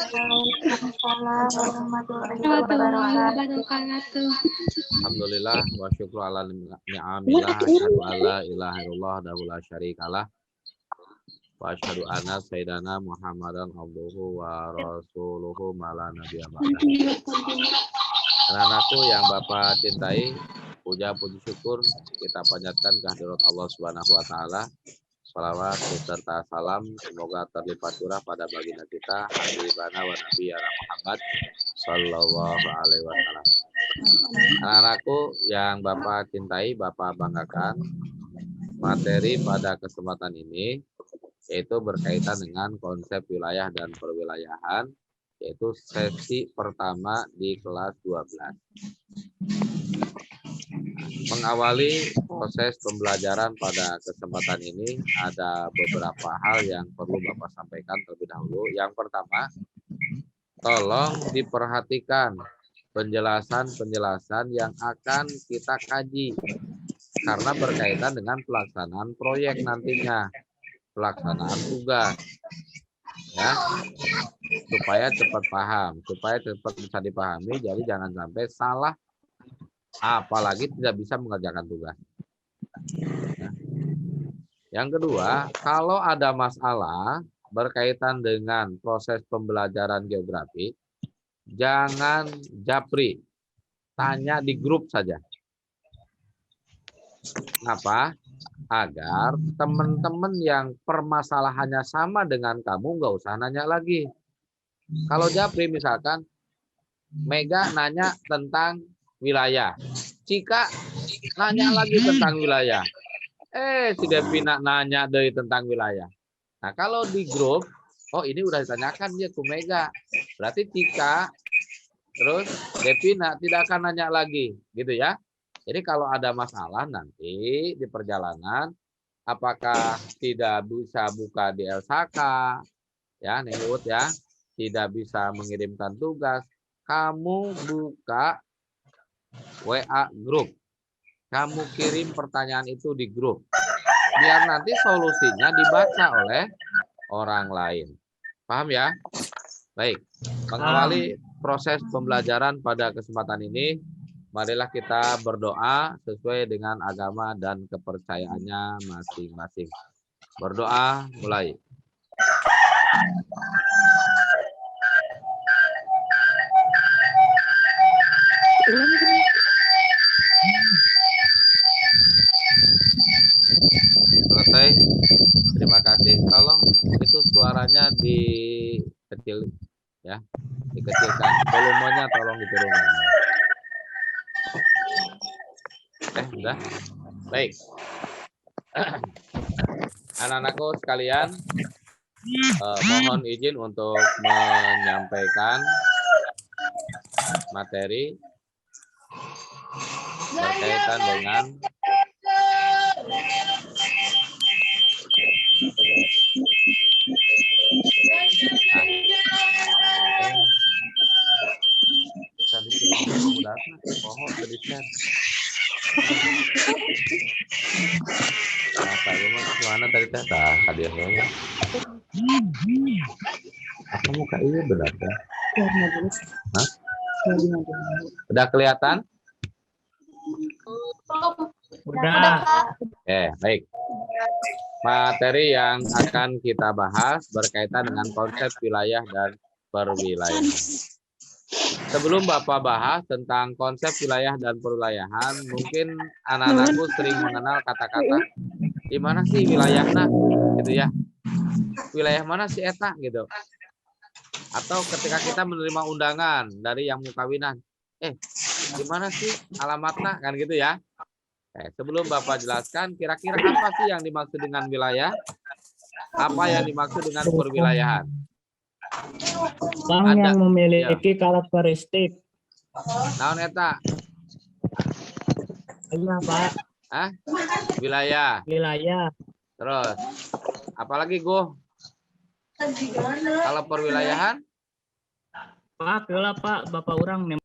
Waalaikumsalam warahmatullahi wabarakatuh. Alhamdulillah wa syukru ala ni'amillah asyhadu alla ilaha illallah wa la syarikalah wa asyhadu anna sayyidana Muhammadan abduhu wa rasuluhu mala nabiyya ba'da. Anak-anakku yang Bapak cintai, puja puji syukur kita panjatkan kehadirat Allah Subhanahu wa taala. Salawat beserta salam semoga terlipat curah pada baginda kita habibana wa nabiyana Muhammad sallallahu alaihi wasallam. Anak-anakku yang Bapak cintai, Bapak banggakan, materi pada kesempatan ini yaitu berkaitan dengan konsep wilayah dan perwilayahan, yaitu sesi pertama di kelas 12. Mengawali proses pembelajaran pada kesempatan ini ada beberapa hal yang perlu Bapak sampaikan terlebih dahulu. Yang pertama, tolong diperhatikan penjelasan-penjelasan yang akan kita kaji karena berkaitan dengan pelaksanaan proyek nantinya, pelaksanaan tugas, ya, supaya cepat paham, supaya cepat bisa dipahami. Jadi jangan sampai salah, apalagi tidak bisa mengerjakan tugas. Yang kedua, kalau ada masalah berkaitan dengan proses pembelajaran geografi, jangan japri, tanya di grup saja. Kenapa? Agar teman-teman yang permasalahannya sama dengan kamu nggak usah nanya lagi. Kalau japri misalkan, Mega nanya tentang wilayah, Cika nanya lagi tentang wilayah, si Devina nanya dari tentang wilayah. Nah kalau di grup, oh ini udah ditanyakan dia ke Mega, berarti Cika terus Devina tidak akan nanya lagi, gitu ya. Jadi kalau ada masalah nanti di perjalanan, apakah tidak bisa buka di LSK, ya Nenggut ya, tidak bisa mengirimkan tugas, kamu buka WA grup, kamu kirim pertanyaan itu di grup, biar nanti solusinya dibaca oleh orang lain. Paham ya? Baik, mengawali proses pembelajaran pada kesempatan ini, marilah kita berdoa sesuai dengan agama dan kepercayaannya masing-masing. Berdoa mulai. Selesai. Terima kasih. Tolong itu suaranya dikecil ya, dikecilkan. Volumenya tolong diturunkan. Sudah. Baik. Anak-anakku sekalian, mohon izin untuk menyampaikan materi berkaitan dengan mana tadi teh hadiahnya? Apa muka ini benar kan? Hah? Udah kelihatan? Udah. Baik. Materi yang akan kita bahas berkaitan dengan konsep wilayah dan perwilayahan. Sebelum Bapak bahas tentang konsep wilayah dan perwilayahan, mungkin anak-anakku sering mengenal kata-kata di mana sih wilayahnya, gitu ya. Wilayah mana sih eta gitu. Atau ketika kita menerima undangan dari yang mau kawinan, di mana sih alamatnya kan gitu ya. Sebelum Bapak jelaskan kira-kira apa sih yang dimaksud dengan wilayah? Apa yang dimaksud dengan perwilayahan? Bank yang memiliki karakteristik. Naon eta? Iya, Pak. Wilayah. Wilayah. Terus, apalagi Go? Kalau perwilayahan? Pak, keula Pak, Bapak orang nih.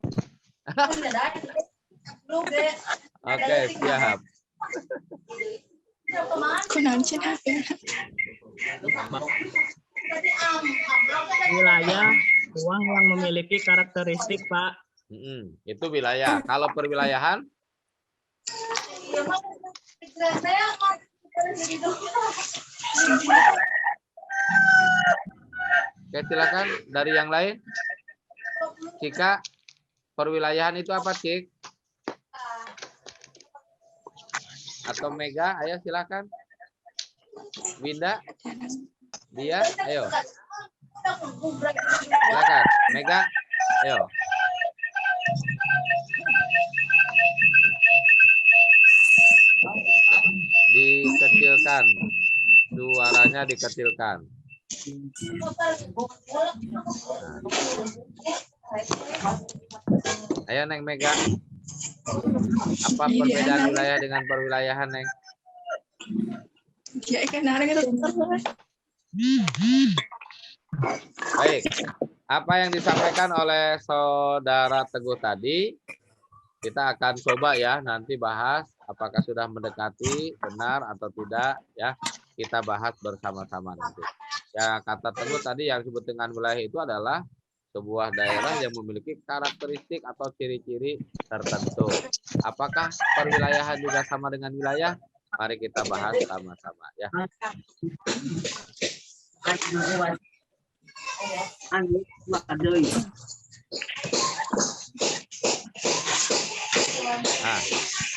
Oke, siap. Wilayah Uang yang memiliki karakteristik, Pak. Itu wilayah. Kalau perwilayahan? Oke, silakan dari yang lain. Cika, perwilayahan itu apa, Cik? Atau Mega, ayo silakan. Winda, dia, ayo. Silakan, Mega, ayo. Dikecilkan, suaranya dikecilkan. Nah. Ayo Neng Mega, apa perbedaan wilayah dengan perwilayahan Neng? Baik, apa yang disampaikan oleh Saudara Teguh tadi, kita akan coba ya nanti bahas apakah sudah mendekati benar atau tidak ya, kita bahas bersama-sama nanti. Ya kata Teguh tadi yang disebut dengan wilayah itu adalah sebuah daerah yang memiliki karakteristik atau ciri-ciri tertentu. Apakah perwilayahan juga sama dengan wilayah? Mari kita bahas sama-sama ya. Nah,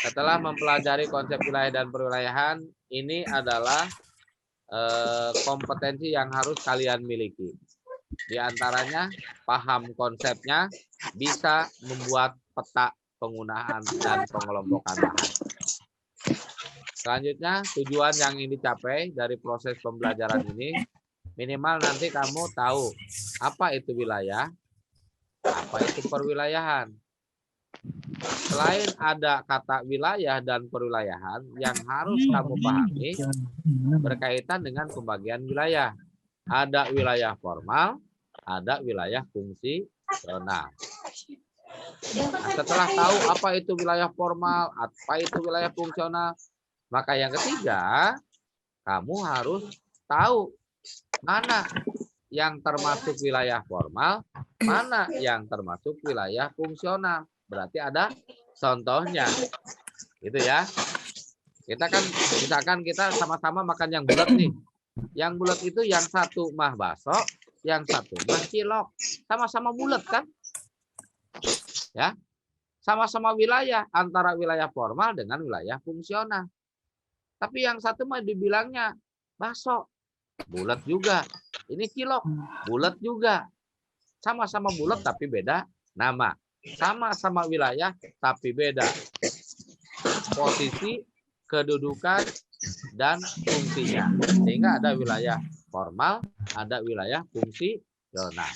setelah mempelajari konsep wilayah dan perwilayahan, ini adalah kompetensi yang harus kalian miliki. Di antaranya, paham konsepnya, bisa membuat peta penggunaan dan pengelompokan lahan. Selanjutnya, tujuan yang ingin dicapai dari proses pembelajaran ini, minimal nanti kamu tahu apa itu wilayah, apa itu perwilayahan. Selain ada kata wilayah dan perwilayahan yang harus kamu pahami berkaitan dengan pembagian wilayah. Ada wilayah formal, ada wilayah fungsional. Nah, setelah tahu apa itu wilayah formal, apa itu wilayah fungsional, maka yang ketiga, kamu harus tahu mana yang termasuk wilayah formal, mana yang termasuk wilayah fungsional. Berarti ada contohnya. Gitu ya. Kita kan misalkan kita sama-sama makan yang bulat nih. Yang bulat itu yang satu mah bakso, yang satu mah cilok. Sama-sama bulat kan? Ya. Sama-sama wilayah antara wilayah formal dengan wilayah fungsional. Tapi yang satu mah dibilangnya bakso, bulat juga. Ini cilok, bulat juga. Sama-sama bulat tapi beda nama. Sama-sama wilayah tapi beda posisi, kedudukan, dan fungsinya. Sehingga ada wilayah formal, ada wilayah fungsional.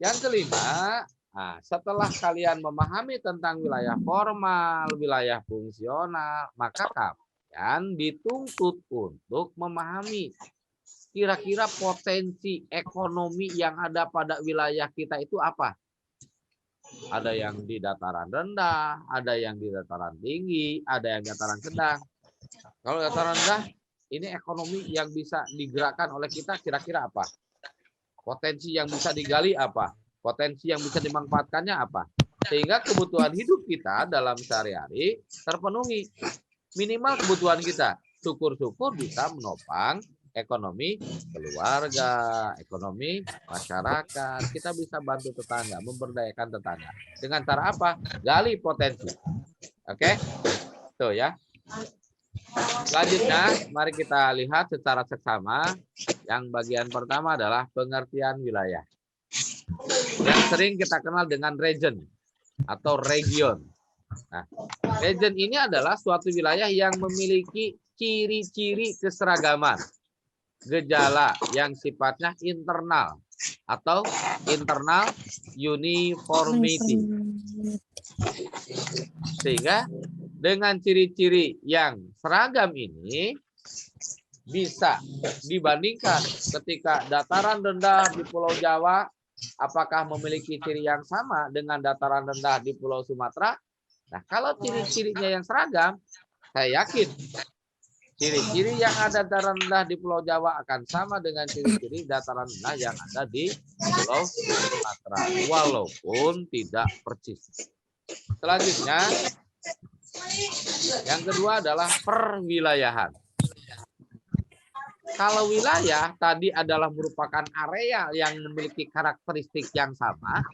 Yang kelima, nah, setelah kalian memahami tentang wilayah formal, wilayah fungsional, maka kalian dituntut untuk memahami kira-kira potensi ekonomi yang ada pada wilayah kita itu apa. Ada yang di dataran rendah, ada yang di dataran tinggi, ada yang dataran sedang. Kalau dataran rendah, ini ekonomi yang bisa digerakkan oleh kita kira-kira apa? Potensi yang bisa digali apa? Potensi yang bisa dimanfaatkannya apa? Sehingga kebutuhan hidup kita dalam sehari-hari terpenuhi. Minimal kebutuhan kita. Syukur-syukur bisa menopang ekonomi keluarga, ekonomi masyarakat. Kita bisa bantu tetangga, memberdayakan tetangga. Dengan cara apa? Gali potensi. Oke? Tuh ya. Selanjutnya, mari kita lihat secara seksama. Yang bagian pertama adalah pengertian wilayah. Yang sering kita kenal dengan region atau region. Nah, region ini adalah suatu wilayah yang memiliki ciri-ciri keseragaman. Gejala yang sifatnya internal atau internal uniformity. Sehingga dengan ciri-ciri yang seragam ini bisa dibandingkan ketika dataran rendah di Pulau Jawa apakah memiliki ciri yang sama dengan dataran rendah di Pulau Sumatera. Nah, kalau ciri-cirinya yang seragam, saya yakin Ciri-ciri yang ada dataran rendah di Pulau Jawa akan sama dengan ciri-ciri dataran rendah yang ada di Pulau Sumatera, walaupun tidak persis. Selanjutnya, yang kedua adalah perwilayahan. Kalau wilayah tadi adalah merupakan area yang memiliki karakteristik yang sama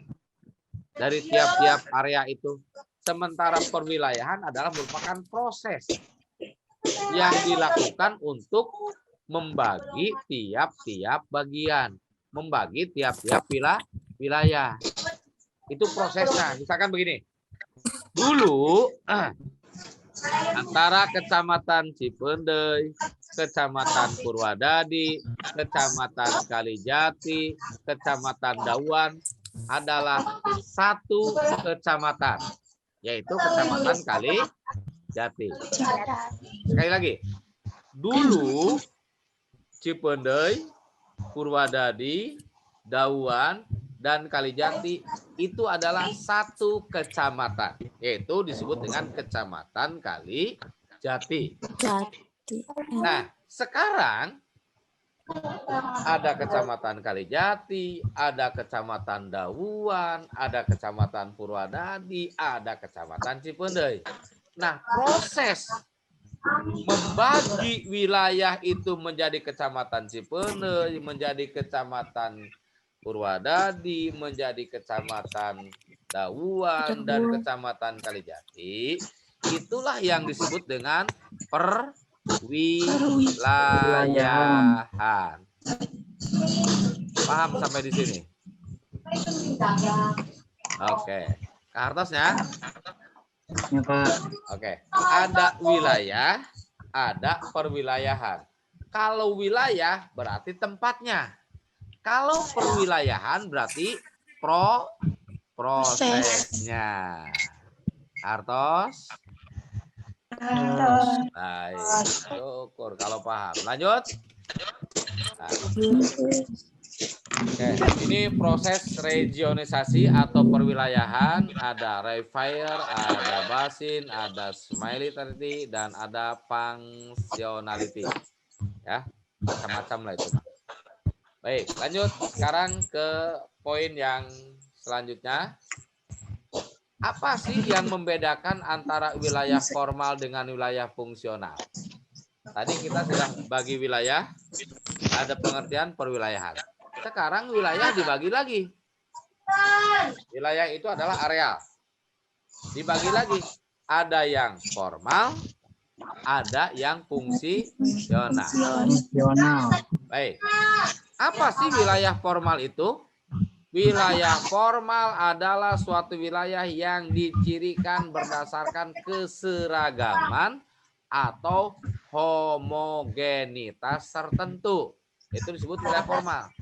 dari tiap-tiap area itu. Sementara perwilayahan adalah merupakan proses yang dilakukan untuk membagi tiap-tiap bagian, membagi tiap-tiap wilayah. Itu prosesnya. Misalkan begini. Dulu antara Kecamatan Cipendei, Kecamatan Purwadadi, Kecamatan Kalijati, Kecamatan Dauan adalah satu kecamatan, yaitu Kecamatan Kalijati. Sekali lagi, dulu Cipendei, Purwadadi, Dauan, dan Kalijati itu adalah satu kecamatan, yaitu disebut dengan Kecamatan Kalijati. Nah, sekarang ada Kecamatan Kalijati, ada Kecamatan Dauan, ada Kecamatan Purwadadi, ada Kecamatan Cipendei. Nah, proses membagi wilayah itu menjadi Kecamatan Cipendei, menjadi Kecamatan Purwadadi, menjadi Kecamatan Dauan, dan Kecamatan Kalijati, itulah yang disebut dengan perwilayahan. Paham sampai di sini? Oke. Kak Hartosnya? Ya, Pak. Oke. Ada wilayah, ada perwilayahan. Kalau wilayah berarti tempatnya. Kalau perwilayahan berarti prosesnya. Hartos? Baik, syukur kalau paham. Lanjut. Nah. Oke, ini proses regionalisasi atau perwilayahan. Ada Revire, ada Basin, ada Similarity, dan ada Functionality. Ya, macam-macam lah itu. Baik, lanjut sekarang ke poin yang selanjutnya. Apa sih yang membedakan antara wilayah formal dengan wilayah fungsional? Tadi kita sudah bagi wilayah, ada pengertian perwilayahan. Sekarang wilayah dibagi lagi. Wilayah itu adalah areal. Dibagi lagi. Ada yang formal, ada yang fungsional. Baik. Apa sih wilayah formal itu? Wilayah formal adalah suatu wilayah yang dicirikan berdasarkan keseragaman atau homogenitas tertentu. Itu disebut wilayah formal.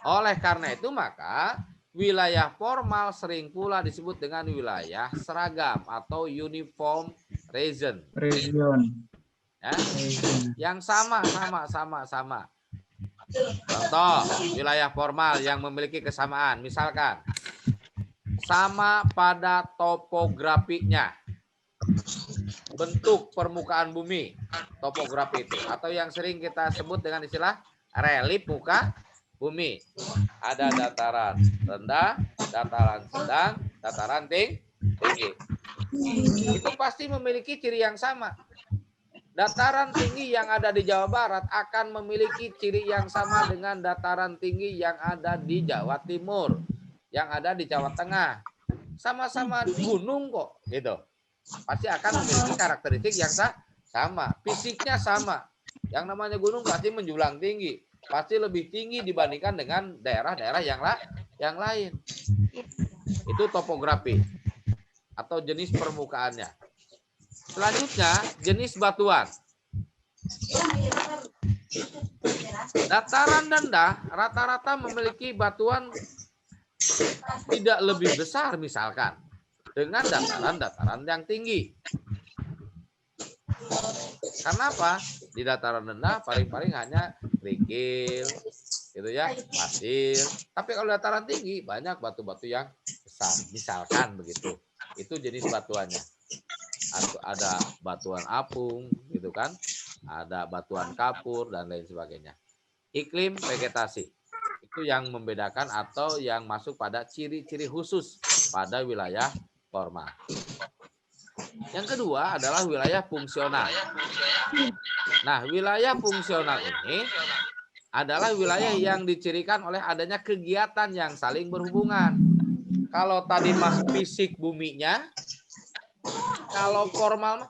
Oleh karena itu maka wilayah formal sering pula disebut dengan wilayah seragam atau uniform region. Ya, yang sama. Contoh wilayah formal yang memiliki kesamaan, misalkan sama pada topografinya, bentuk permukaan bumi, topografi itu, atau yang sering kita sebut dengan istilah relief muka bumi. Ada dataran rendah, dataran sedang, dataran tinggi. Itu pasti memiliki ciri yang sama. Dataran tinggi yang ada di Jawa Barat akan memiliki ciri yang sama dengan dataran tinggi yang ada di Jawa Timur, yang ada di Jawa Tengah. Sama-sama gunung kok, gitu. Pasti akan memiliki karakteristik yang sama, fisiknya sama. Yang namanya gunung pasti menjulang tinggi, pasti lebih tinggi dibandingkan dengan daerah-daerah yang lain. Itu topografi atau jenis permukaannya. Selanjutnya, jenis batuan. Dataran rendah rata-rata memiliki batuan tidak lebih besar misalkan dengan dataran-dataran yang tinggi. Karena apa? Di dataran rendah paling-paling hanya kerikil, gitu ya, pasir. Tapi kalau dataran tinggi banyak batu-batu yang besar, misalkan begitu. Itu jenis batuannya. ada batuan apung, gitu kan? Ada batuan kapur dan lain sebagainya. Iklim vegetasi itu yang membedakan atau yang masuk pada ciri-ciri khusus pada wilayah formal. Yang kedua adalah wilayah fungsional. Nah, wilayah fungsional ini adalah wilayah yang dicirikan oleh adanya kegiatan yang saling berhubungan. Kalau tadi mas fisik buminya, kalau formal,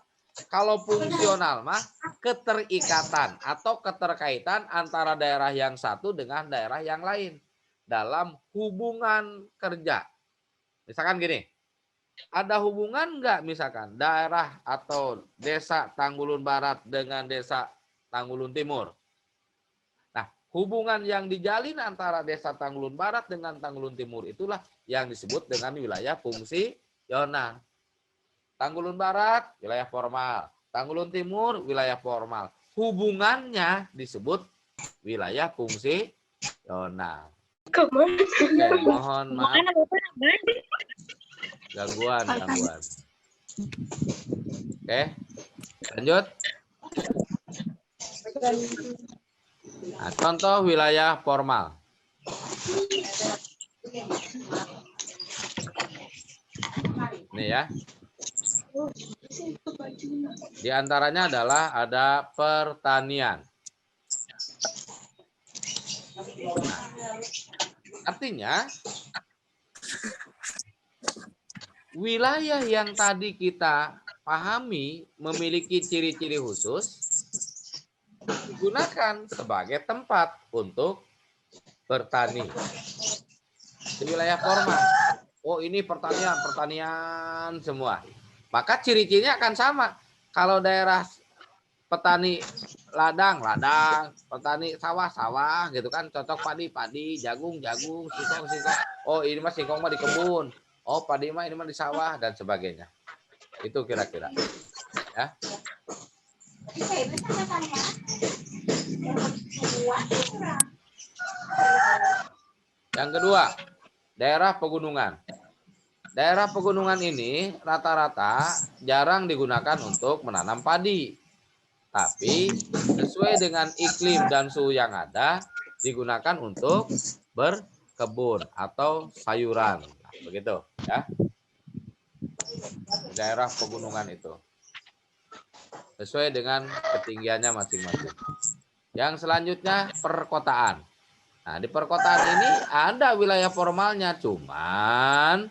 kalau fungsional mah keterikatan atau keterkaitan antara daerah yang satu dengan daerah yang lain dalam hubungan kerja. Misalkan gini, ada hubungan nggak misalkan daerah atau desa Tanggulun Barat dengan desa Tanggulun Timur? Nah, hubungan yang dijalin antara desa Tanggulun Barat dengan Tanggulun Timur itulah yang disebut dengan wilayah fungsional. Tanggulun Barat, wilayah formal. Tanggulun Timur, wilayah formal. Hubungannya disebut wilayah fungsional. Oke, mohon maaf. Gangguan. Oke, lanjut. Nah, contoh wilayah formal. Nih ya. Di antaranya adalah ada pertanian. Nah, artinya wilayah yang tadi kita pahami memiliki ciri-ciri khusus digunakan sebagai tempat untuk bertani. Di wilayah formal. Oh, ini pertanian semua. Maka ciri-cirinya akan sama. Kalau daerah petani ladang, petani sawah, gitu kan, cocok padi, jagung, singkong. Oh, ini mah singkong mah di kebun. Oh, padi mah ini mah di sawah dan sebagainya. Itu kira-kira. Ya. Yang kedua, daerah pegunungan. Daerah pegunungan ini rata-rata jarang digunakan untuk menanam padi. Tapi sesuai dengan iklim dan suhu yang ada, digunakan untuk berkebun atau sayuran. Nah, begitu ya. Daerah pegunungan itu. Sesuai dengan ketinggiannya masing-masing. Yang selanjutnya perkotaan. Nah, di perkotaan ini ada wilayah formalnya, cuman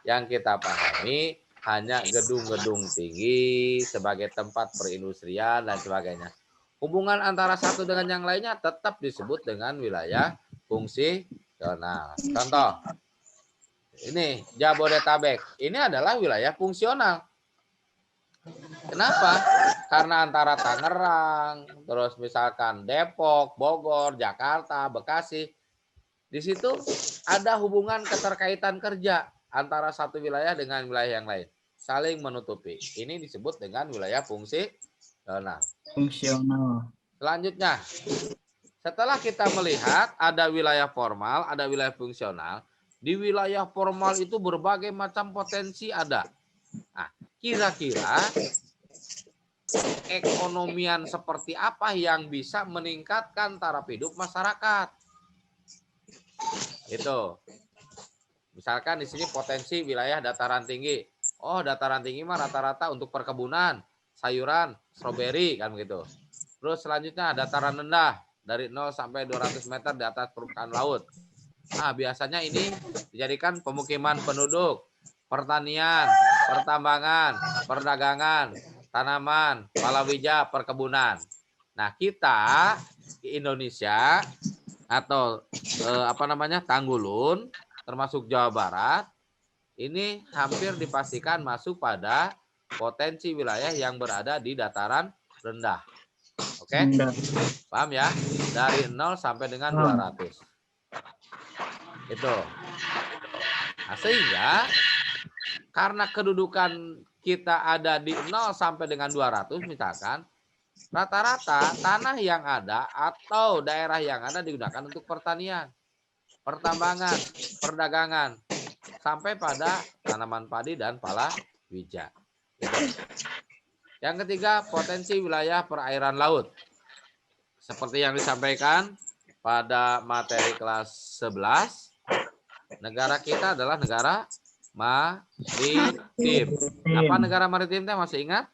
yang kita pahami hanya gedung-gedung tinggi sebagai tempat perindustrian dan sebagainya. Hubungan antara satu dengan yang lainnya tetap disebut dengan wilayah fungsional. Contoh, ini Jabodetabek. Ini adalah wilayah fungsional. Kenapa? Karena antara Tangerang, terus misalkan Depok, Bogor, Jakarta, Bekasi, di situ ada hubungan keterkaitan kerja antara satu wilayah dengan wilayah yang lain, saling menutupi. Ini disebut dengan wilayah fungsional. Selanjutnya, setelah kita melihat ada wilayah formal, ada wilayah fungsional, di wilayah formal itu berbagai macam potensi ada. Nah, kira-kira ekonomian seperti apa yang bisa meningkatkan taraf hidup masyarakat? Itu. Misalkan di sini potensi wilayah dataran tinggi. Oh, dataran tinggi mah rata-rata untuk perkebunan, sayuran, stroberi kan begitu. Terus selanjutnya dataran rendah dari 0 sampai 200 meter di atas permukaan laut. Nah, biasanya ini dijadikan pemukiman penduduk, pertanian, pertambangan, perdagangan, tanaman, palawija, perkebunan. Nah, kita di Indonesia atau Tanggulun termasuk Jawa Barat ini hampir dipastikan masuk pada potensi wilayah yang berada di dataran rendah. Oke? Paham ya? Dari 0 sampai dengan 200. Itu. Nah, sehingga karena kedudukan kita ada di 0 sampai dengan 200 misalkan, rata-rata tanah yang ada atau daerah yang ada digunakan untuk pertanian, pertambangan, perdagangan, sampai pada tanaman padi dan palawija. Yang ketiga, potensi wilayah perairan laut. Seperti yang disampaikan pada materi kelas 11, negara kita adalah negara maritim. Apa negara maritim teh masih ingat?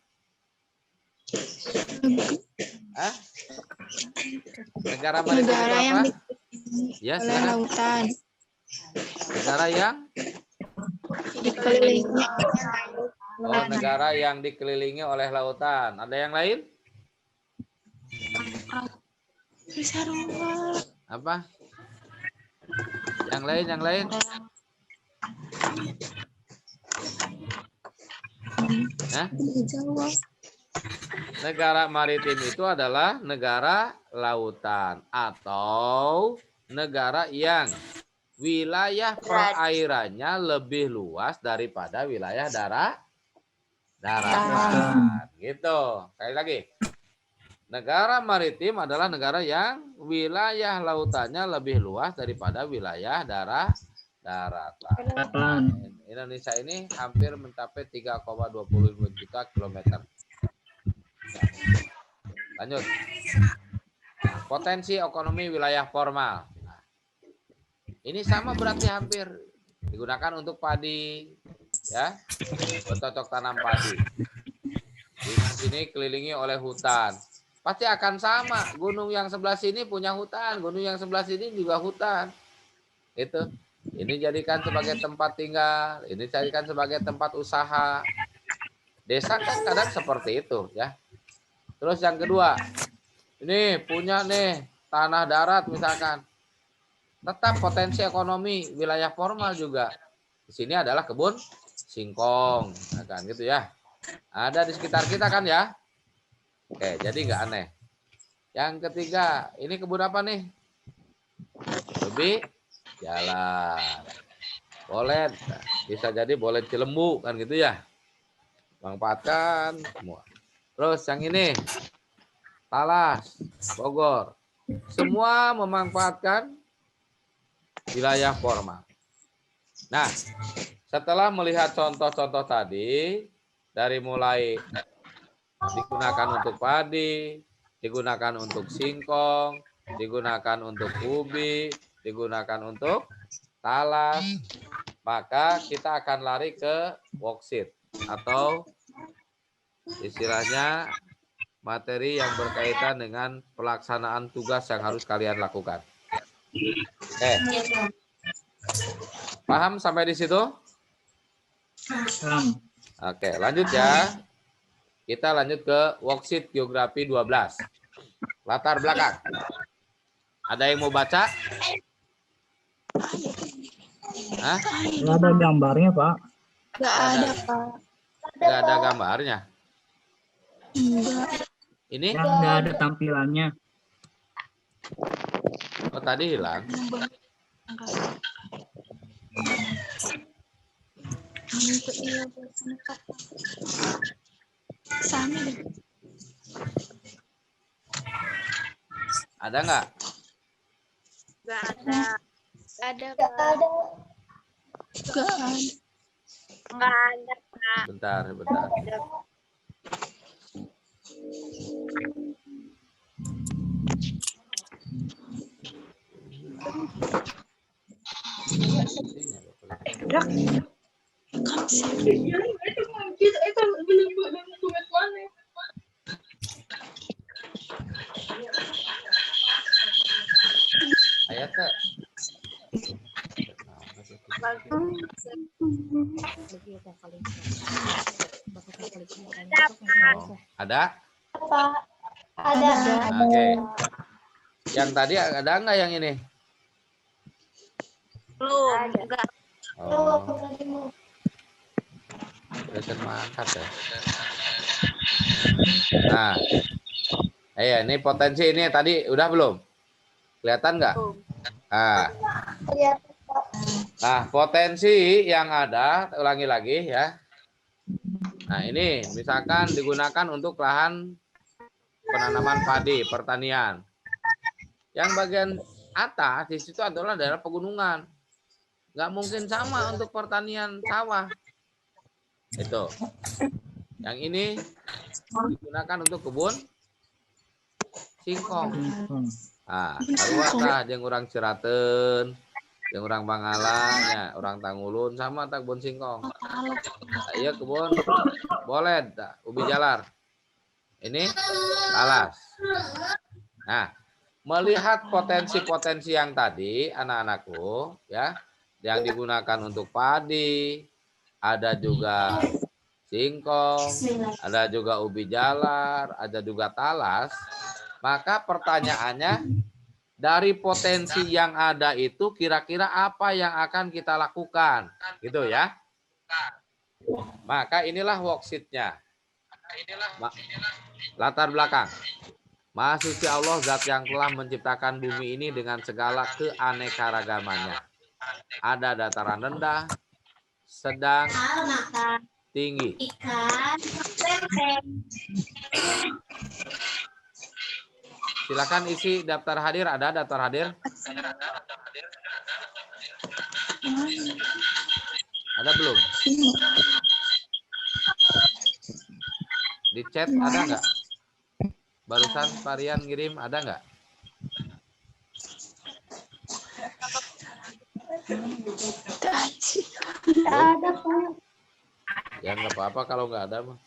Negara maritim itu apa? Ya, oleh lautan. Negara yang Dikelilingi negara yang dikelilingi oleh lautan. Ada yang lain? Apa? Yang lain? Hah? Negara maritim itu adalah negara lautan atau negara yang wilayah perairannya lebih luas daripada wilayah daratan. Gitu. Sekali lagi. Negara maritim adalah negara yang wilayah lautannya lebih luas daripada wilayah daratan. Indonesia ini hampir mencapai 3,25 juta kilometer. Lanjut. Potensi ekonomi wilayah formal. Ini sama berarti hampir digunakan untuk padi, ya, bercocok tanam padi. Di sini kelilingi oleh hutan. Pasti akan sama. Gunung yang sebelah sini punya hutan, gunung yang sebelah sini juga hutan. Itu. Ini jadikan sebagai tempat tinggal, ini jadikan sebagai tempat usaha. Desa kan kadang seperti itu, ya. Terus yang kedua, ini punya nih tanah darat misalkan. Tetap potensi ekonomi wilayah formal juga. Di sini adalah kebun singkong, kan gitu ya. Ada di sekitar kita kan ya. Oke, jadi nggak aneh. Yang ketiga, ini kebun apa nih? Ubi jalan. Boleh, bisa jadi boleh Cilembu kan gitu ya. Manfaatkan semua. Terus yang ini, Talas, Bogor. Semua memanfaatkan wilayah formal. Nah, setelah melihat contoh-contoh tadi, dari mulai digunakan untuk padi, digunakan untuk singkong, digunakan untuk ubi, digunakan untuk talas, maka kita akan lari ke worksheet atau istilahnya materi yang berkaitan dengan pelaksanaan tugas yang harus kalian lakukan. Paham sampai di situ? Paham. Oke, lanjut ya. Kita lanjut ke worksheet geografi 12. Latar belakang. Ada yang mau baca? Hah? Nggak ada gambarnya, Pak. nggak ada, Pak. Nggak ada gambarnya. Enggak. Ini? Yang nggak ada tampilannya. Oh, tadi hilang. Sama deh. Ada nggak? Nggak ada. Nggak ada, Pak. Nggak ada. Nggak ada, Pak. Bentar. Ayatnya. Ada? Pak. Ada. Oke. Yang tadi ada nggak yang ini? Belum. Enggak. Oh. Dosen mangkat ya. Nah, ini potensi ini tadi udah belum? Kelihatan nggak? Nah, potensi yang ada, ulangi lagi ya. Nah, ini misalkan digunakan untuk lahan penanaman padi, pertanian. Yang bagian atas di situ adalah daerah pegunungan. Nggak mungkin sama untuk pertanian sawah. Itu. Yang ini digunakan untuk kebun singkong. Nah, karuatah jeung urang Ciraten, jeung urang Bangalang, urang Tangulun sama tak kebun singkong. Nah, iya kebun boleh, ubi jalar. Ini talas. Nah, melihat potensi-potensi yang tadi, anak-anakku, ya, yang digunakan untuk padi, ada juga singkong, ada juga ubi jalar, ada juga talas. Maka pertanyaannya, dari potensi yang ada itu kira-kira apa yang akan kita lakukan, gitu ya? Maka inilah worksheet-nya. Latar belakang. Maha suci Allah, zat yang telah menciptakan bumi ini dengan segala keanekaragamannya. Ada dataran rendah, sedang, tinggi. Silakan isi daftar hadir. Ada daftar hadir? Ada belum? Di chat ada nggak? Barusan Varian ngirim, ada nggak? Ada, Pak. Ya nggak apa-apa kalau nggak ada mah.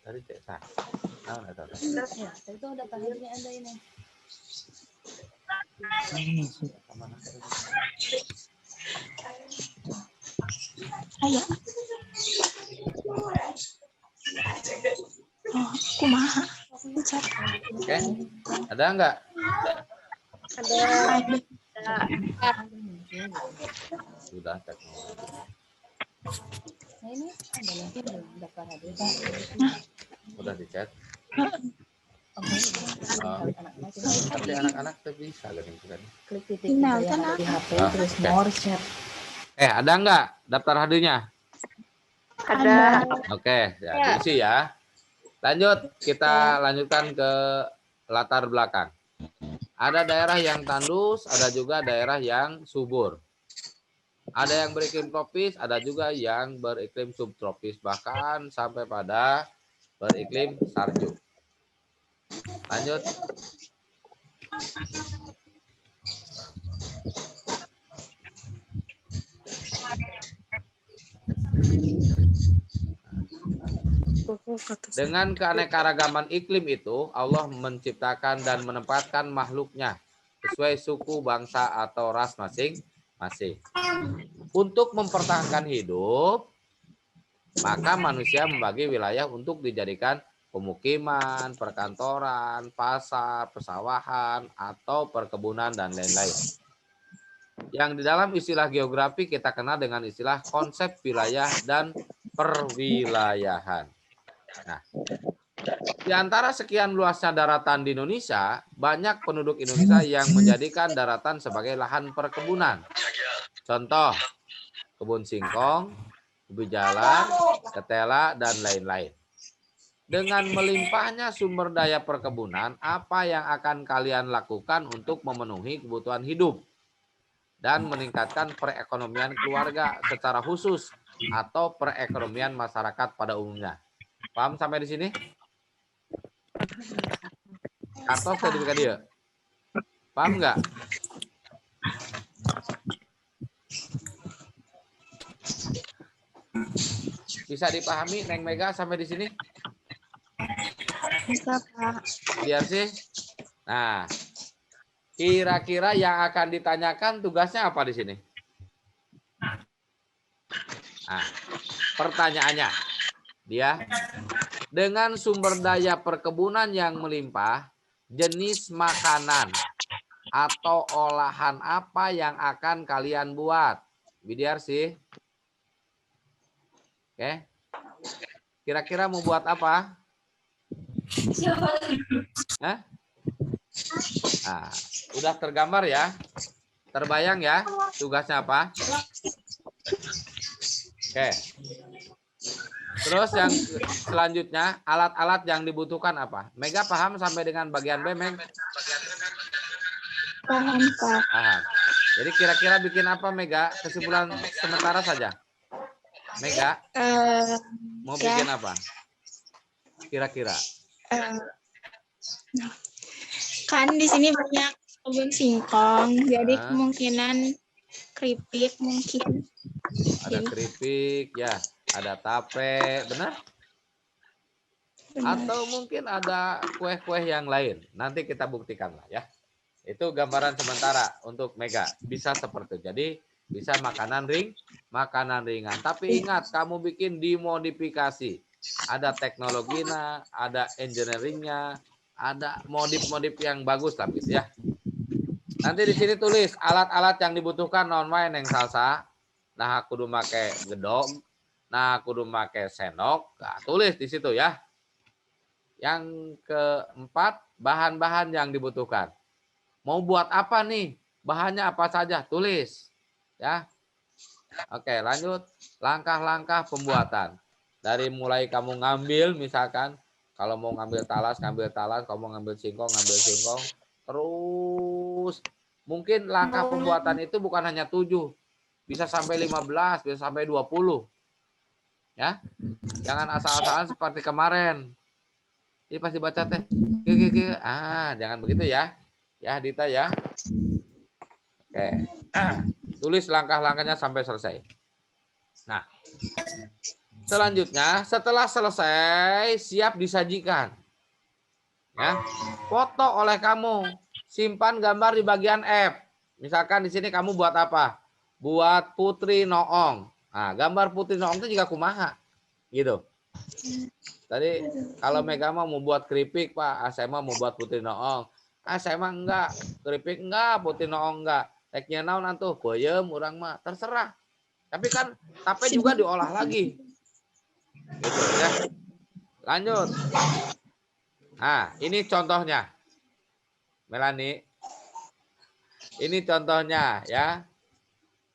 Tadi cek sah. Itu udah tahirnya ada ini. Ayo. Oh, kumaha. Oke, ada nggak? Ada. Sudah cek. Nah ini ada lagi belum daftar hadir. Udah di chat. Anak-anak Tapi anak-anak tuh bisa kan? klik titik yang ada di HP terus more chat. Ada nggak daftar hadirnya? Ada. Oke, ya diisi ya. Lanjut, kita lanjutkan ke latar belakang. Ada daerah yang tandus, ada juga daerah yang subur. Ada yang beriklim tropis, ada juga yang beriklim subtropis, bahkan sampai pada beriklim salju. Lanjut. Dengan keanekaragaman iklim itu, Allah menciptakan dan menempatkan makhluknya sesuai suku, bangsa, atau ras masing-masing. Untuk mempertahankan hidup, maka manusia membagi wilayah untuk dijadikan pemukiman, perkantoran, pasar, persawahan, atau perkebunan, dan lain-lain. Yang di dalam istilah geografi kita kenal dengan istilah konsep wilayah dan perwilayahan. Nah, di antara sekian luasnya daratan di Indonesia, banyak penduduk Indonesia yang menjadikan daratan sebagai lahan perkebunan. Contoh, kebun singkong, ubi jalar, ketela, dan lain-lain. Dengan melimpahnya sumber daya perkebunan, apa yang akan kalian lakukan untuk memenuhi kebutuhan hidup dan meningkatkan perekonomian keluarga secara khusus atau perekonomian masyarakat pada umumnya? Paham sampai di sini? Kartos tadi bukan dia. Paham nggak? Bisa dipahami Neng Mega sampai di sini? Bisa, Pak. Biar sih. Nah, kira-kira yang akan ditanyakan tugasnya apa di sini? Nah, pertanyaannya, dia dengan sumber daya perkebunan yang melimpah, jenis makanan atau olahan apa yang akan kalian buat? Bidiar sih. Oke. Kira-kira mau buat apa? Hah? Nah, udah tergambar ya? Terbayang ya tugasnya apa? Oke. Terus yang selanjutnya, alat-alat yang dibutuhkan apa? Mega paham sampai dengan bagian B, Meg? Paham, Pak. Paham. Jadi kira-kira bikin apa, Mega? Kesimpulan sementara saja. Mega, mau Ya. bikin apa? Kira-kira. Kan di sini banyak kebun singkong, jadi Ah. kemungkinan keripik mungkin. Ada keripik, ya. Ada tape, benar? Atau mungkin ada kue-kue yang lain. Nanti kita buktikan lah ya. Itu gambaran sementara untuk Mega. Bisa seperti itu. Jadi bisa makanan ringan. Tapi ingat, kamu bikin dimodifikasi. Ada teknologinya, ada engineeringnya, ada modif-modif yang bagus lah gitu ya. Nanti di sini tulis alat-alat yang dibutuhkan non-main yang salsa. Nah, kudu make gedong. Nah, kudu make senok. Nah, tulis di situ ya. Yang keempat, bahan-bahan yang dibutuhkan. Mau buat apa nih? Bahannya apa saja? Tulis. Ya. Oke, lanjut. Langkah-langkah pembuatan. Dari mulai kamu ngambil, misalkan, kalau mau ngambil talas, kalau mau ngambil singkong, Terus, mungkin langkah pembuatan itu bukan hanya 7. Bisa sampai 15, bisa sampai 20. Ya. Jangan asal-asalan seperti kemarin. Ini pasti baca teh. Jangan begitu ya. Ya, Dita ya. Oke. Tulis langkah-langkahnya sampai selesai. Nah, selanjutnya setelah selesai siap disajikan. Ya. Foto oleh kamu. Simpan gambar di bagian F. Misalkan di sini kamu buat apa? Buat Putri Noong. Nah, gambar Putri Noong itu juga kumaha. Gitu. Tadi kalau Mega mau buat keripik, Pak. Saya mau buat Putri Noong. Saya mah enggak. Keripik enggak, Putri Noong enggak. Teknya naon antuh, boyem urang mah terserah. Tapi kan tape juga diolah lagi. Gitu ya. Lanjut. Nah, ini contohnya. Melani. Ini contohnya ya.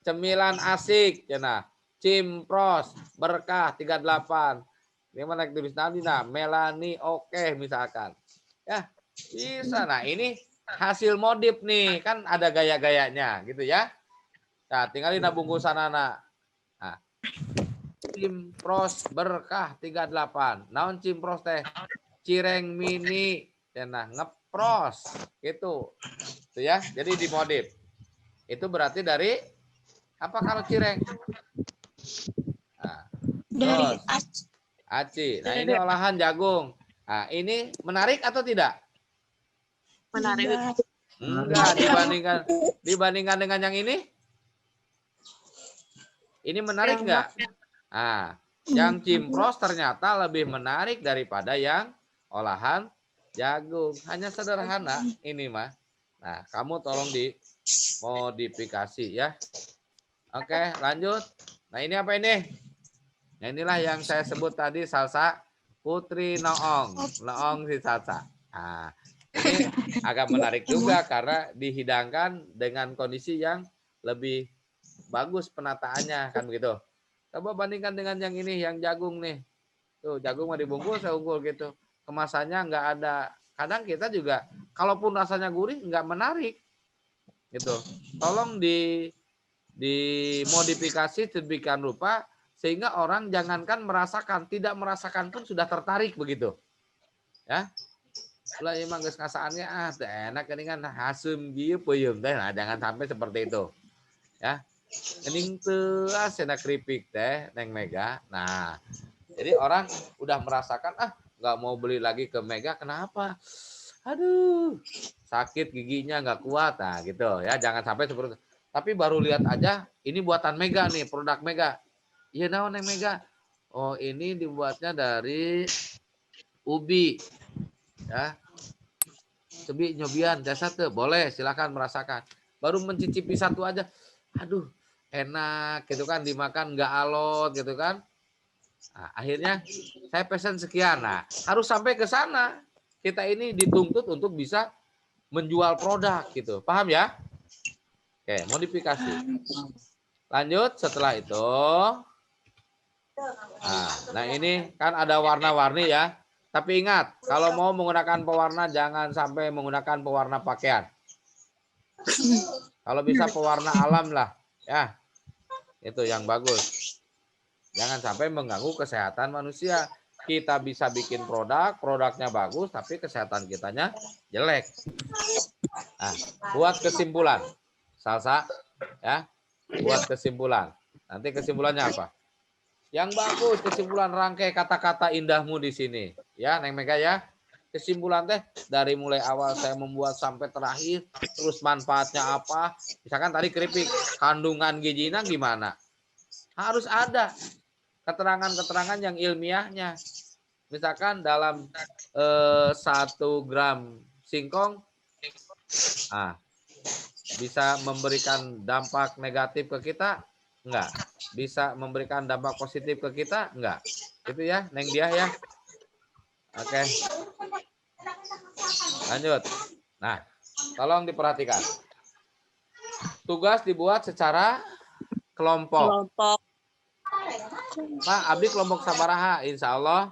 Cemilan asik ya nah. Cimpros berkah 38. Ini mana tulis nanti nah, Melani oke misalkan. Ya, bisa. Nah, ini hasil modif nih, kan ada gaya-gayanya gitu ya. Nah, tinggalin bungkusan anak. Nah, Cimpros berkah 38. Naon Cimpros teh? Cireng mini cenah ngepros gitu. Itu ya. Jadi dimodif. Itu berarti dari apa kalau cireng? Nah, Dari aci. Nah, ini olahan jagung. Nah, ini menarik atau tidak? Menarik. Enggak, dibandingkan dengan yang ini? Ini menarik enggak? Nah, yang cimpros ternyata lebih menarik daripada yang olahan jagung. Hanya sederhana ini mah. Nah, kamu tolong dimodifikasi ya. Oke, lanjut. Nah, ini apa ini? Nah, inilah yang saya sebut tadi salsa Putri Noong. Noong si salsa. Nah, ini agak menarik juga karena dihidangkan dengan kondisi yang lebih bagus penataannya kan begitu. Coba bandingkan dengan yang ini, yang jagung nih. Tuh, jagung mah dibungkus unggul gitu. Kemasannya nggak ada. Kadang kita juga kalaupun rasanya gurih nggak menarik. Gitu. Tolong dimodifikasi sedemikian rupa sehingga orang jangankan merasakan, tidak merasakan pun sudah tertarik begitu. Ya. Lah emang geus ngasaannya enak geuningan hasem ieu peuyeum teh. Nah, jangan sampai seperti itu. Ya. Geuning teu cenah keripik teh Neng Mega. Nah, jadi orang udah merasakan nggak mau beli lagi ke Mega, kenapa? Aduh, sakit giginya nggak kuat. Nah, gitu ya. Jangan sampai seperti itu. Tapi baru lihat aja ini buatan Mega nih, produk Mega. Iya naon Neng Mega? Oh, ini dibuatnya dari ubi. Ya. Cobi nyobian jasa tuh boleh silakan merasakan. Baru mencicipi satu aja, aduh enak gitu kan, dimakan nggak alot gitu kan. Nah, akhirnya saya pesan sekian. Nah, harus sampai ke sana. Kita ini dituntut untuk bisa menjual produk gitu. Paham ya? Oke, modifikasi. Lanjut setelah itu Nah, ini kan ada warna-warni ya. Tapi ingat, kalau mau menggunakan pewarna jangan sampai menggunakan pewarna pakaian. Kalau bisa pewarna alam lah, ya. Itu yang bagus. Jangan sampai mengganggu kesehatan manusia. Kita bisa bikin produk, produknya bagus, tapi kesehatan kitanya jelek. Nah, buat kesimpulan, Salsa, ya, buat kesimpulan. Nanti kesimpulannya apa? Yang bagus kesimpulan rangkai kata-kata indahmu di sini, ya, Neng Mega ya. Kesimpulan teh dari mulai awal saya membuat sampai terakhir, terus manfaatnya apa? Misalkan tadi keripik, kandungan gizinya gimana? Harus ada keterangan-keterangan yang ilmiahnya. Misalkan dalam 1 gram singkong bisa memberikan dampak negatif ke kita? Enggak. Bisa memberikan dampak positif ke kita? Enggak. Itu ya, Neng Diah ya. Oke. Lanjut. Nah, tolong diperhatikan. Tugas dibuat secara kelompok. Pak, Abdi kelompok sabaraha, insya Allah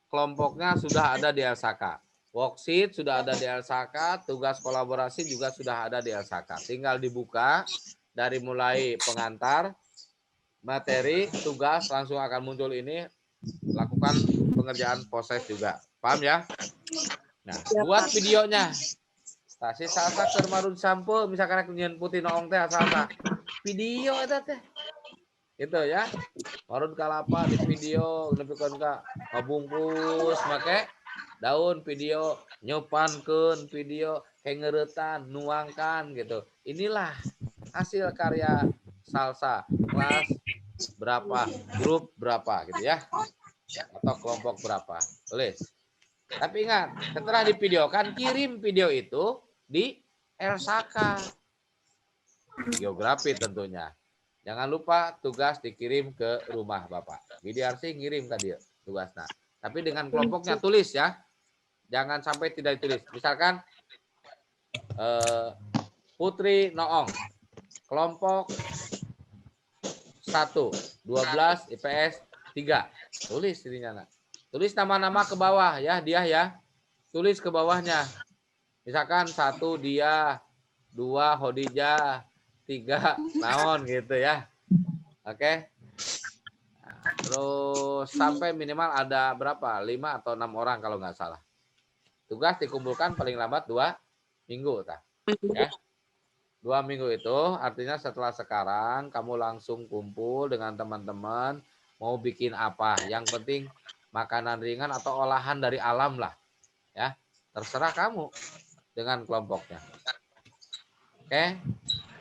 kelompoknya sudah ada di LSAK. Worksheet sudah ada di LSAK, tugas kolaborasi juga sudah ada di LSAK. Tinggal dibuka dari mulai pengantar, materi, tugas langsung akan muncul ini, lakukan pengerjaan proses juga. Paham ya? Nah, buat videonya. Si Salsa keur marun sampo, misalkan nyen putih noong teh Salsa. Video eta teh. Gitu ya. Marun kalapa di video nepikeun ka ngabungkus make daun video, nyopankeun video, hengereutan, nuangkan gitu. Inilah hasil karya Salsa kelas berapa, grup berapa gitu ya. Atau kelompok berapa. Tulis. Tapi ingat, setelah divideokan kirim video itu di LSAK. Geografi tentunya. Jangan lupa tugas dikirim ke rumah Bapak. BDRC ngirim ke dia tugasnya. Tapi dengan kelompoknya tulis ya. Jangan sampai tidak ditulis. Misalkan Putri Noong. Kelompok 1, 12, IPS 3. Tulis dirinya. Tulis nama-nama ke bawah ya, dia ya. Tulis ke bawahnya. Misalkan 1 dia, 2 Hodijah, 3 naon gitu ya. Oke. Nah, terus sampai minimal ada berapa? 5 atau 6 orang kalau nggak salah. Tugas dikumpulkan paling lambat 2 minggu. Ya. 2 minggu itu artinya setelah sekarang kamu langsung kumpul dengan teman-teman mau bikin apa. Yang penting makanan ringan atau olahan dari alam lah. Ya. Terserah kamu dengan kelompoknya. Oke.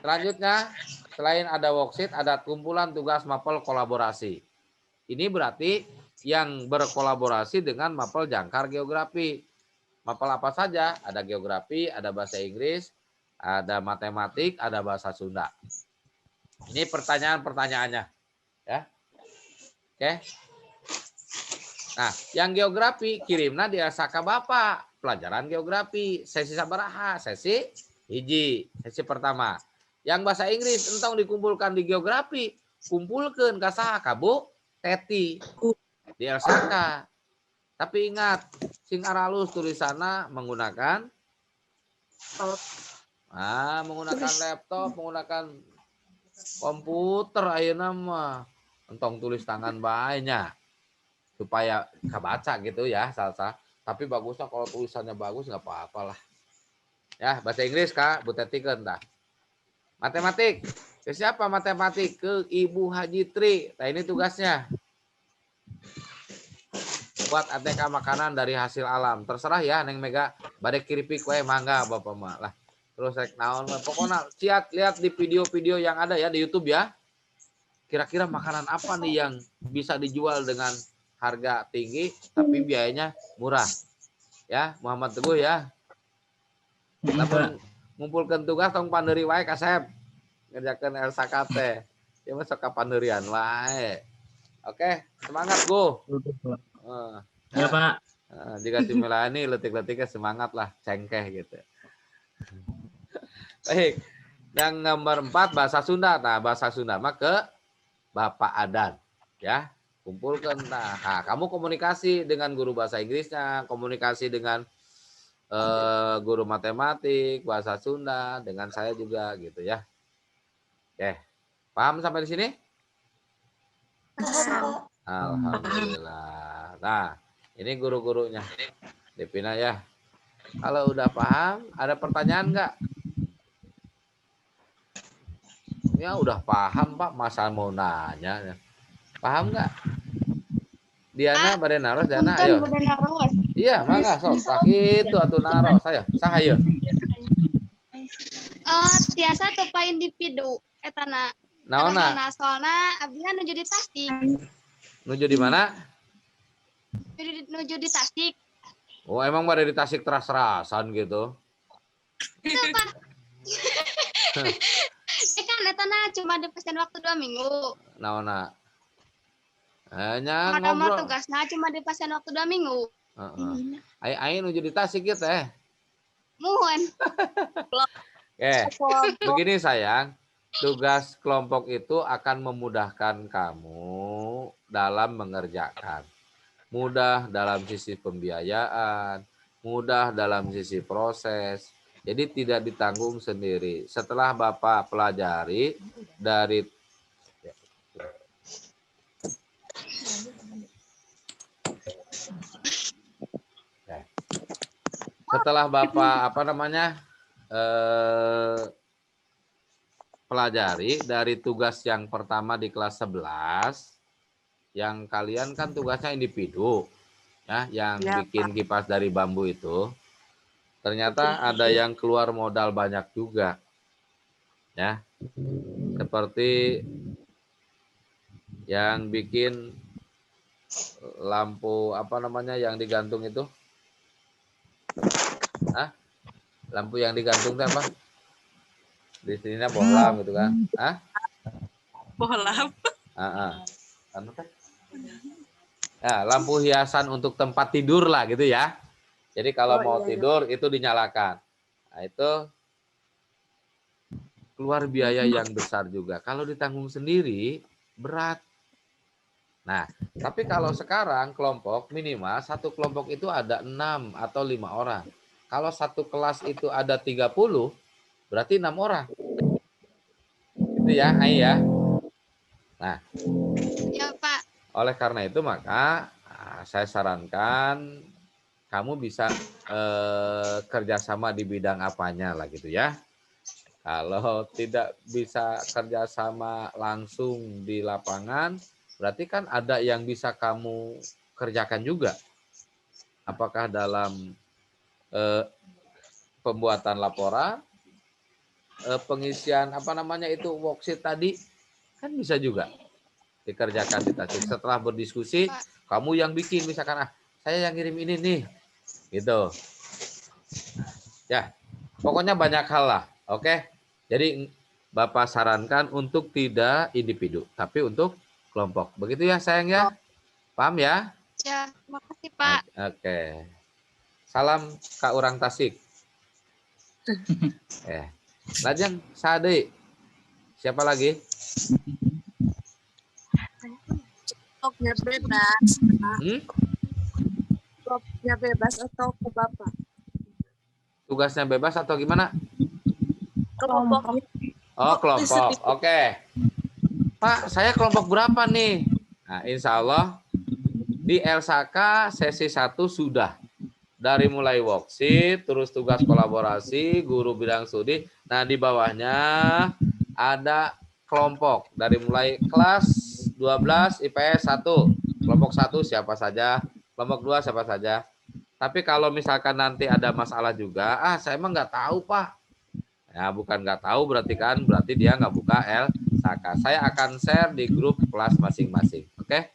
Selanjutnya, selain ada worksheet, ada kumpulan tugas mapel kolaborasi. Ini berarti yang berkolaborasi dengan mapel jangkar geografi. Mapel apa saja? Ada geografi, ada bahasa Inggris, ada matematik, ada bahasa Sunda. Ini pertanyaan-pertanyaannya. Ya. Oke. Nah, yang geografi kirimnya di LSAK Bapak. Pelajaran geografi. Sesi sabaraha? Sesi hiji. Sesi pertama. Yang bahasa Inggris entong dikumpulkan di geografi, kumpulkan ka saha ka Bu Teti di LSAK. Tapi ingat, sing aralus tulisanna menggunakan menggunakan laptop, menggunakan komputer ayeuna mah. Entong tulis tangan banyak supaya kebaca gitu ya, Salsa. Tapi bagusnya kalau tulisannya bagus nggak apa-apa lah. Ya, bahasa Inggris Kak, Bu Teti kan dah. Matematik. Ke siapa matematik? Ke Ibu Haji Tri. Nah, ini tugasnya. Buat ATK makanan dari hasil alam. Terserah ya, Neng Mega. Badek kiripik we mangga Bapak mah lah. Terus rek naon pokoknya lihat di video-video yang ada ya di YouTube ya. Kira-kira makanan apa nih yang bisa dijual dengan harga tinggi tapi biayanya murah. Ya, Muhammad Teguh ya. Namun ngumpulkan tugas tong panderi wae kasep. Ngerjakeun LSAK teh. Ya mah sok kapandeurian wae. Oke, semangat Go. Ya Pak. Jika Timilani letik-letiknya semangat lah, cengkeh gitu. Baik. Yang nomor 4 bahasa Sunda. Nah, bahasa Sunda mah ke Bapak Adan, ya. Kumpulkan. Nah, kamu komunikasi dengan guru bahasa Inggrisnya, komunikasi dengan guru matematik, bahasa Sunda, dengan saya juga gitu ya. Oke, paham sampai di sini? Alhamdulillah. Nah, ini guru-gurunya. Devina ya. Kalau udah paham, ada pertanyaan nggak? Ya udah paham Pak, masa mau nanya. Paham nggak? Diana, Bade Naros, Diana, ayo. Iya, mangga sok. Tak itu atuh naros saya. Sahayeun. Tiasa tepa individu etana. Naona? Soalna abdi kan nuju di Tasik. Nuju di mana? Nuju di Tasik. Oh, emang Bade di Tasik teras-terasan gitu. Itu Pak. Kan etana cuma di pesen waktu 2 minggu. Naona? Hanya Padahal ngobrol. tugasnya cuma di pesen waktu 2 minggu. Aing nuju di Tasik ya teh. Muhun. Begini sayang, tugas kelompok itu akan memudahkan kamu dalam mengerjakan. Mudah dalam sisi pembiayaan, mudah dalam sisi proses. Jadi tidak ditanggung sendiri. Setelah Bapak pelajari dari setelah Bapak pelajari dari tugas yang pertama di kelas 11, yang kalian kan tugasnya individu ya, yang bikin kipas dari bambu itu. Ternyata ada yang keluar modal banyak juga. Ya. Seperti yang bikin lampu yang digantung itu. Lampu yang digantung apa? Di sininya bohlam gitu kan? Bohlam. Nah, lampu hiasan untuk tempat tidur lah gitu ya. Jadi kalau mau tidur itu dinyalakan. Nah, itu keluar biaya yang besar juga. Kalau ditanggung sendiri berat. Nah, tapi kalau sekarang kelompok minimal satu kelompok itu ada 6 atau 5 orang. Kalau satu kelas itu ada 30, berarti 6 orang. Itu ya, Ai ya. Nah, Ya, Pak. oleh karena itu maka saya sarankan kamu bisa kerjasama di bidang apanya lah gitu ya. Kalau tidak bisa kerjasama langsung di lapangan, berarti kan ada yang bisa kamu kerjakan juga. Apakah dalam pembuatan laporan, pengisian worksheet tadi, kan bisa juga dikerjakan di Tasik. Setelah berdiskusi, kamu yang bikin, misalkan saya yang ngirim ini nih, gitu. Ya, pokoknya banyak hal lah, oke? Jadi Bapak sarankan untuk tidak individu, tapi untuk kelompok. Begitu ya sayang ya? Paham ya? Ya, makasih Pak. Oke. Salam Kak Urang Tasik. Lajeng Sade. Siapa lagi? Kelompoknya bebas. Kelompoknya bebas atau ke Bapak? Tugasnya bebas atau gimana? Kelompok. Oh, kelompok. Oke. Pak, saya kelompok berapa nih? Nah, insya Allah di LSAK sesi 1 sudah. Dari mulai worksheet, terus tugas kolaborasi, guru bidang studi. Nah, di bawahnya ada kelompok. Dari mulai kelas 12 IPS 1. Kelompok 1 siapa saja, kelompok 2 siapa saja. Tapi kalau misalkan nanti ada masalah juga, saya emang nggak tahu Pak. Ya, bukan nggak tahu berarti dia nggak buka LSAK. Saya akan share di grup kelas masing-masing. Oke?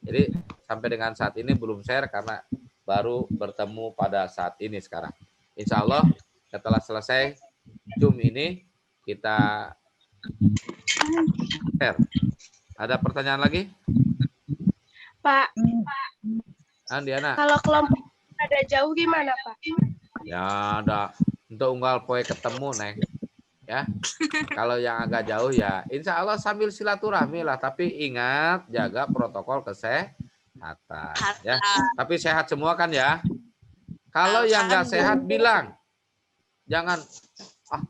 Jadi sampai dengan saat ini belum share karena baru bertemu pada saat ini sekarang. Insya Allah setelah selesai Zoom ini kita share. Ada pertanyaan lagi? Pak, Andiana. kalau kelompok ada jauh gimana Pak? Ya ada. Untuk unggal poe ketemu Neng. ya. Kalau yang agak jauh ya insya Allah sambil silaturahmi lah, tapi ingat jaga protokol kesehatan ya. Tapi sehat semua kan ya. Kalau yang nggak sehat bilang, jangan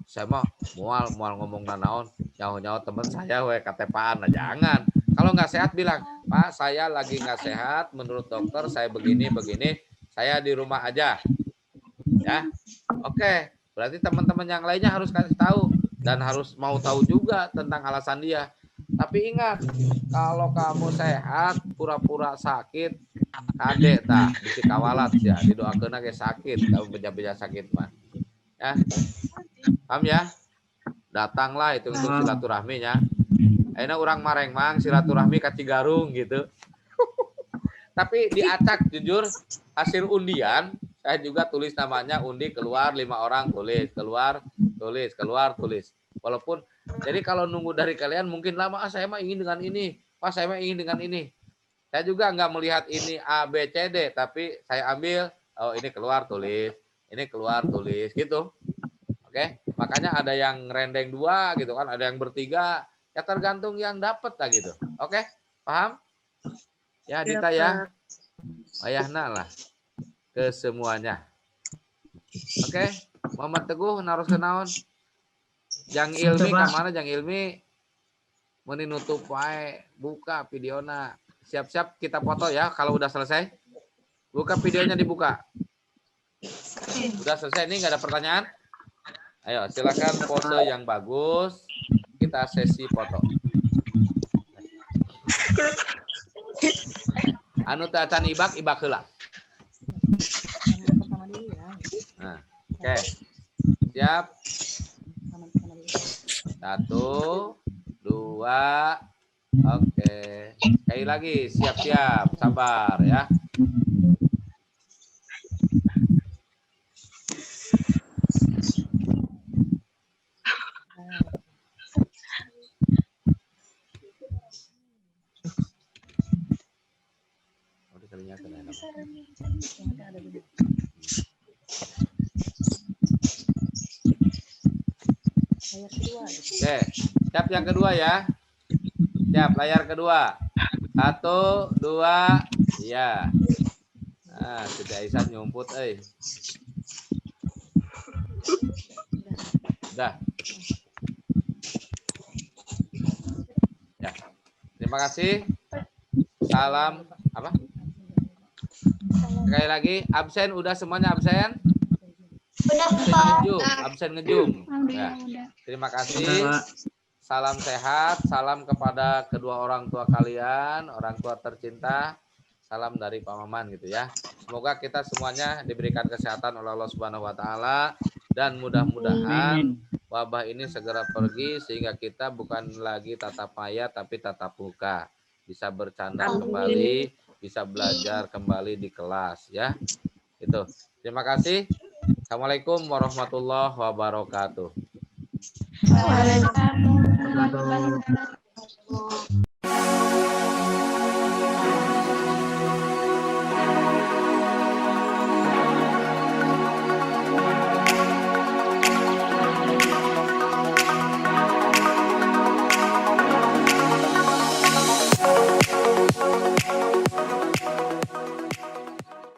saya mah mual ngomong nanaon nyawa teman saya KTP-an. Jangan. Kalau nggak sehat bilang, Pak saya lagi nggak sehat, menurut dokter saya begini, saya di rumah aja. Ya, oke. Berarti teman-teman yang lainnya harus kasih tahu dan harus mau tahu juga tentang alasan dia. Tapi ingat, kalau kamu sehat, pura-pura sakit, kade tak bisi kawalat ya, didoakeun ge sakit, kamu beja-beja sakit mah. Ya. Paham ya? Datanglah itu untuk silaturahminya. Ayeuna urang marengmang silaturahmi ka Cigarung gitu. Tapi diacak jujur hasil undian saya juga tulis namanya undi keluar 5 orang tulis tulis. Walaupun jadi kalau nunggu dari kalian mungkin lama saya mah ingin dengan ini, Pak saya mah ingin dengan ini. Saya juga nggak melihat ini A B C D tapi saya ambil ini keluar tulis, ini keluar tulis gitu. Oke, makanya ada yang rendeng 2 gitu kan, ada yang bertiga. Ya tergantung yang dapat lah gitu. Oke, paham? Ya Dita ya. Ayahna lah ke semuanya. Oke, Muhammad Teguh naros kenaon. Jang Ilmi ke mana Jang Ilmi? Meni nutup wae, buka videona. Siap-siap kita foto ya kalau udah selesai. Buka videonya dibuka. Udah selesai nih enggak ada pertanyaan? Ayo silakan pose yang bagus. Kita sesi foto. Anu teh acan ibak heula. Pertama dulu ya. Nah, oke. Siap. 1, 2. Oke. Sekali lagi, siap-siap, sabar ya. Oke, siap yang kedua ya. Siap, layar kedua. 1, 2, ya. Nah, sudah Aisyah nyumput, Udah. Ya. Terima kasih. Salam apa? Sekali lagi, absen udah semuanya absen? Absen ngejum. Ya. Terima kasih. Salam sehat, salam kepada kedua orang tua kalian, orang tua tercinta. Salam dari Pak Maman gitu ya. Semoga kita semuanya diberikan kesehatan oleh Allah Subhanahu wa taala dan mudah-mudahan wabah ini segera pergi sehingga kita bukan lagi tatap maya tapi tatap muka. Bisa bercanda kembali, bisa belajar kembali di kelas ya. Itu. Terima kasih. Assalamualaikum warahmatullahi wabarakatuh. Waalaikumsalam.